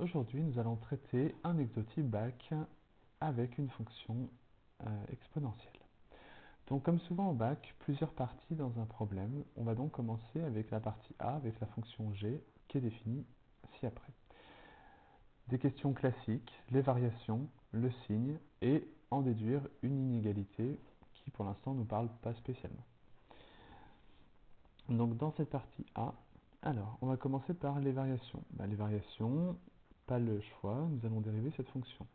Aujourd'hui, nous allons traiter un exotype bac avec une fonction exponentielle. Donc, comme souvent au bac, plusieurs parties dans un problème. On va donc commencer avec la partie A, avec la fonction g, qui est définie ci-après. Des questions classiques, les variations, le signe, et en déduire une inégalité qui, pour l'instant, ne nous parle pas spécialement. Donc, dans cette partie A, alors, on va commencer par les variations. Les variations, pas le choix, nous allons dériver cette fonction.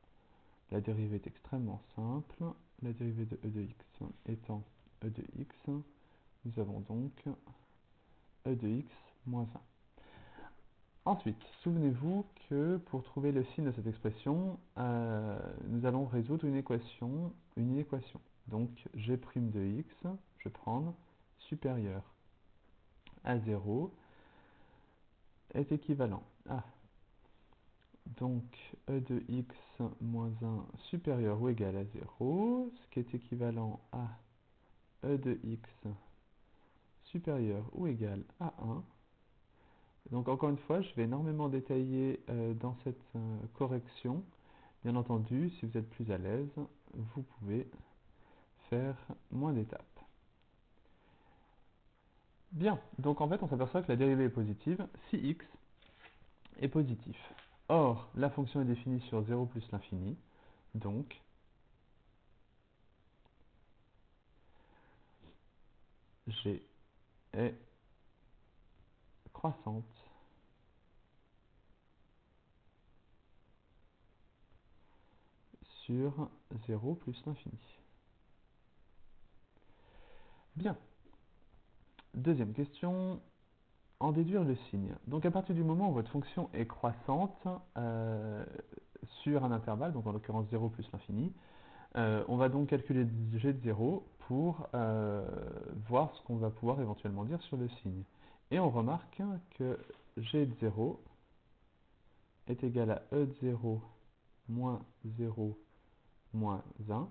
La dérivée est extrêmement simple. La dérivée de e de x étant e de x, nous avons donc e de x moins 1. Ensuite, souvenez-vous que pour trouver le signe de cette expression, nous allons résoudre une équation. Donc, g' de x, je vais prendre supérieur à 0, est équivalent à donc e de x moins 1 supérieur ou égal à 0, ce qui est équivalent à e de x supérieur ou égal à 1. Donc encore une fois, je vais énormément détailler dans cette correction. Bien entendu, si vous êtes plus à l'aise, vous pouvez faire moins d'étapes. Bien, donc en fait on s'aperçoit que la dérivée est positive si x est positif. Or, la fonction est définie sur 0 plus l'infini, donc g est croissante sur 0 plus l'infini. Bien. Deuxième question, en déduire le signe. Donc à partir du moment où votre fonction est croissante sur un intervalle, donc en l'occurrence 0 plus l'infini, on va donc calculer g de 0 pour voir ce qu'on va pouvoir éventuellement dire sur le signe. Et on remarque que g de 0 est égal à e de 0 moins 0 moins 1,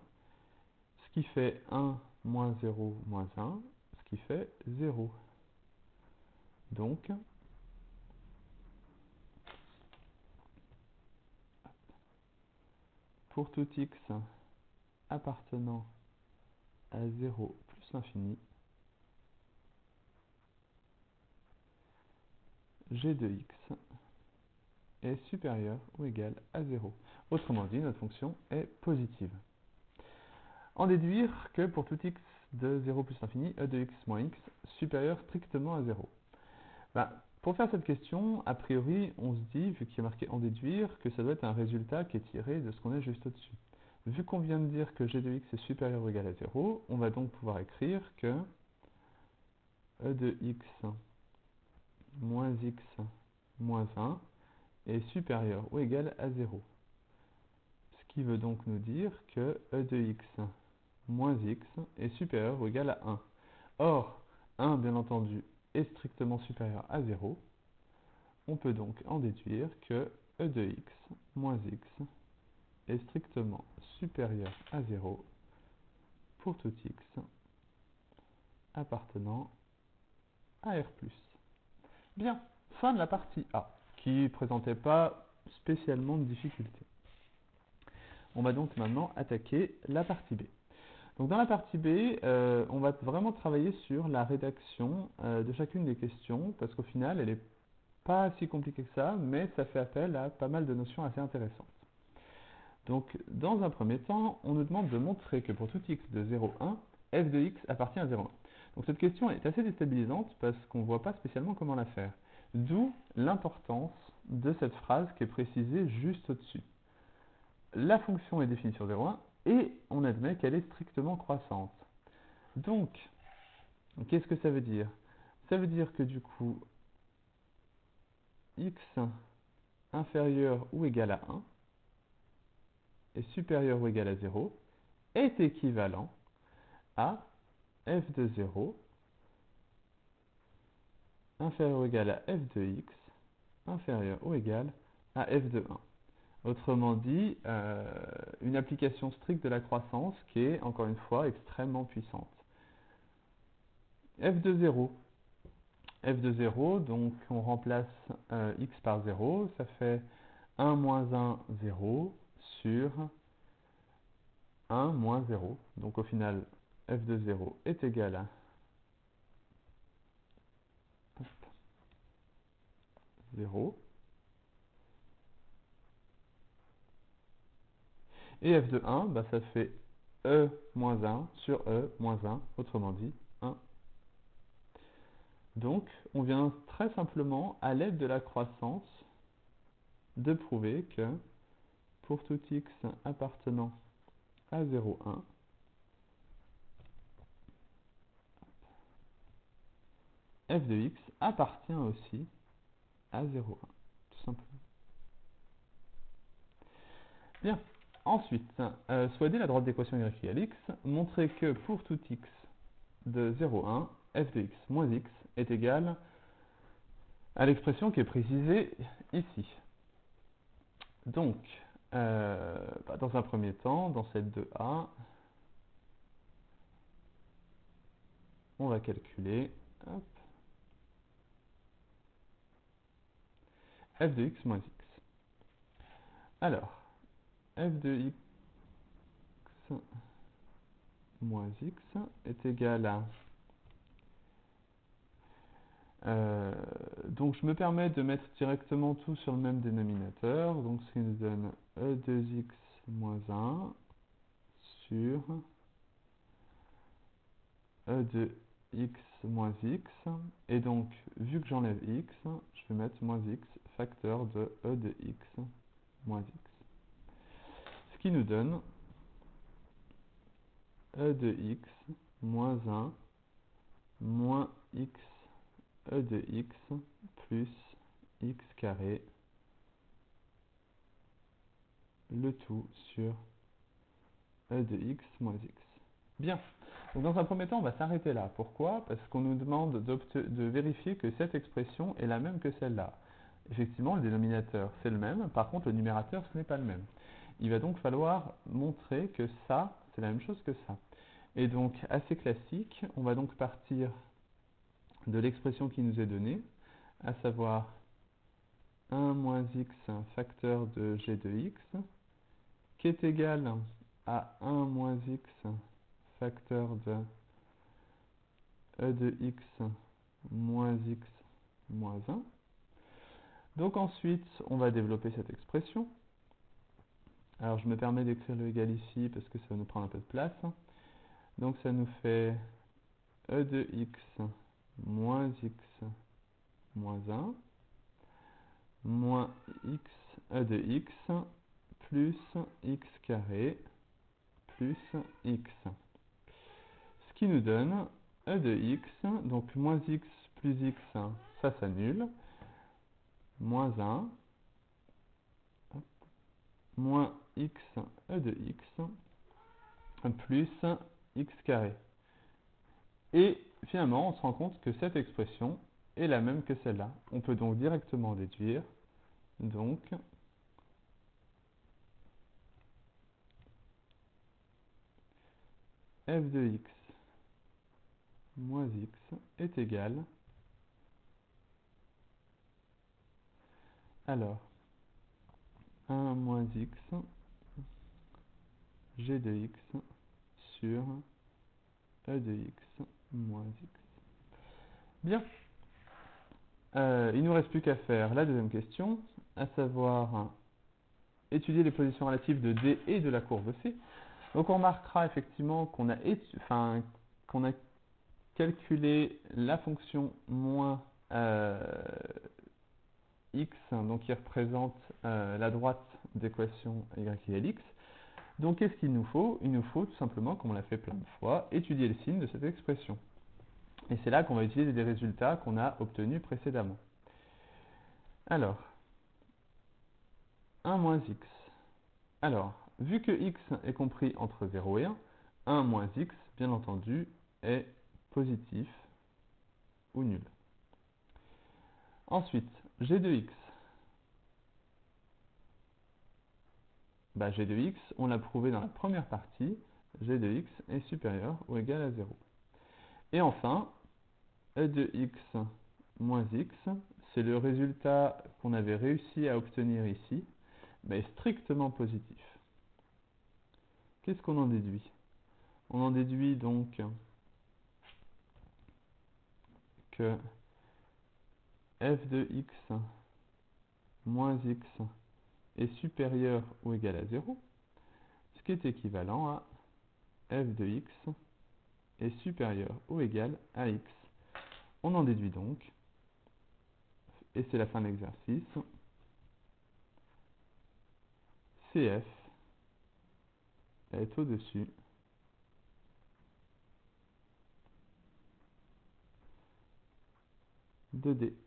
ce qui fait 1 moins 0 moins 1, ce qui fait 0. Donc, pour tout x appartenant à 0 plus l'infini, g de x est supérieur ou égal à 0. Autrement dit, notre fonction est positive. En déduire que pour tout x de 0 plus l'infini, e de x moins x supérieur strictement à 0. Pour faire cette question, a priori, on se dit, vu qu'il est marqué en déduire, que ça doit être un résultat qui est tiré de ce qu'on a juste au-dessus. Vu qu'on vient de dire que g de x est supérieur ou égal à 0, on va donc pouvoir écrire que e de x moins x moins 1 est supérieur ou égal à 0. Ce qui veut donc nous dire que e de x moins x est supérieur ou égal à 1. Or, 1, bien entendu, est strictement supérieur à 0. On peut donc en déduire que e de x moins x est strictement supérieur à 0 pour tout x appartenant à R+. Bien, fin de la partie A, qui ne présentait pas spécialement de difficultés. On va donc maintenant attaquer la partie B. Donc dans la partie B, on va vraiment travailler sur la rédaction de chacune des questions, parce qu'au final, elle n'est pas si compliquée que ça, mais ça fait appel à pas mal de notions assez intéressantes. Donc dans un premier temps, on nous demande de montrer que pour tout x de 0, 1, f de x appartient à 0, 1. Donc cette question est assez déstabilisante parce qu'on ne voit pas spécialement comment la faire. D'où l'importance de cette phrase qui est précisée juste au-dessus. La fonction est définie sur 0, 1 et on admet qu'elle est strictement croissante. Donc, qu'est-ce que ça veut dire? Ça veut dire que du coup, x inférieur ou égal à 1 est supérieur ou égal à 0 est équivalent à f de 0 inférieur ou égal à f de x inférieur ou égal à f de 1. Autrement dit, une application stricte de la croissance qui est, encore une fois, extrêmement puissante. F de 0. F de 0, donc on remplace x par 0, ça fait 1 moins 1, 0 sur 1 moins 0. Donc au final, f de 0 est égal à 0. Et f de 1, bah, ça fait e moins 1 sur e moins 1, autrement dit 1. Donc, on vient très simplement, à l'aide de la croissance, de prouver que pour tout x appartenant à 0, 1, f de x appartient aussi à 0, 1, tout simplement. Bien. Ensuite, soigner la droite d'équation y égale x, montrer que pour tout x de 0, 1, f de x moins x est égal à l'expression qui est précisée ici. Donc, dans un premier temps, dans cette 2a, on va calculer hop, f de x moins x. Alors, f de x moins x est égal à... donc je me permets de mettre directement tout sur le même dénominateur, donc ce qui nous donne e de x moins 1 sur e de x moins x, et donc vu que j'enlève x, je vais mettre moins x facteur de e de x moins x. Ce qui nous donne e de x moins 1 moins x e de x plus x carré, le tout sur e de x moins x. Bien. Donc dans un premier temps, on va s'arrêter là. Pourquoi? Parce qu'on nous demande de vérifier que cette expression est la même que celle-là. Effectivement, le dénominateur, c'est le même. Par contre, le numérateur, ce n'est pas le même. Il va donc falloir montrer que ça, c'est la même chose que ça. Et donc, assez classique, on va donc partir de l'expression qui nous est donnée, à savoir 1 moins x facteur de g de x, qui est égal à 1 moins x facteur de e de x moins x moins 1. Donc ensuite, on va développer cette expression. Alors je me permets d'écrire le égal ici parce que ça va nous prendre un peu de place. Donc ça nous fait e de x moins x moins 1 moins x e de x plus x carré plus x. Ce qui nous donne e de x, donc moins x plus x, ça s'annule, moins 1, moins x e de x plus x carré. Et finalement, on se rend compte que cette expression est la même que celle-là. On peut donc directement déduire, donc, f de x moins x est égal, alors, 1 moins x g de x sur e de x moins x. Bien. Il ne nous reste plus qu'à faire la deuxième question, à savoir étudier les positions relatives de D et de la courbe C. Donc on remarquera effectivement qu'on a, qu'on a calculé la fonction moins x, donc qui représente la droite d'équation y égale x. Donc qu'est-ce qu'il nous faut? Il nous faut tout simplement, comme on l'a fait plein de fois, étudier le signe de cette expression. Et c'est là qu'on va utiliser des résultats qu'on a obtenus précédemment. Alors, 1 moins x. Alors, vu que x est compris entre 0 et 1, 1 moins x, bien entendu, est positif ou nul. Ensuite, g de x. G de x, on l'a prouvé dans la première partie, g de x est supérieur ou égal à 0. Et enfin, e de x moins x, c'est le résultat qu'on avait réussi à obtenir ici. est strictement positif. Qu'est-ce qu'on en déduit? On en déduit donc que f de x moins x est supérieur ou égal à 0, ce qui est équivalent à f de x est supérieur ou égal à x. On en déduit donc, et c'est la fin de l'exercice, CF est au-dessus de D.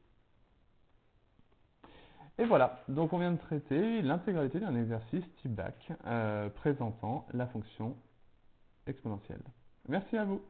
Et voilà, donc on vient de traiter l'intégralité d'un exercice type bac présentant la fonction exponentielle. Merci à vous.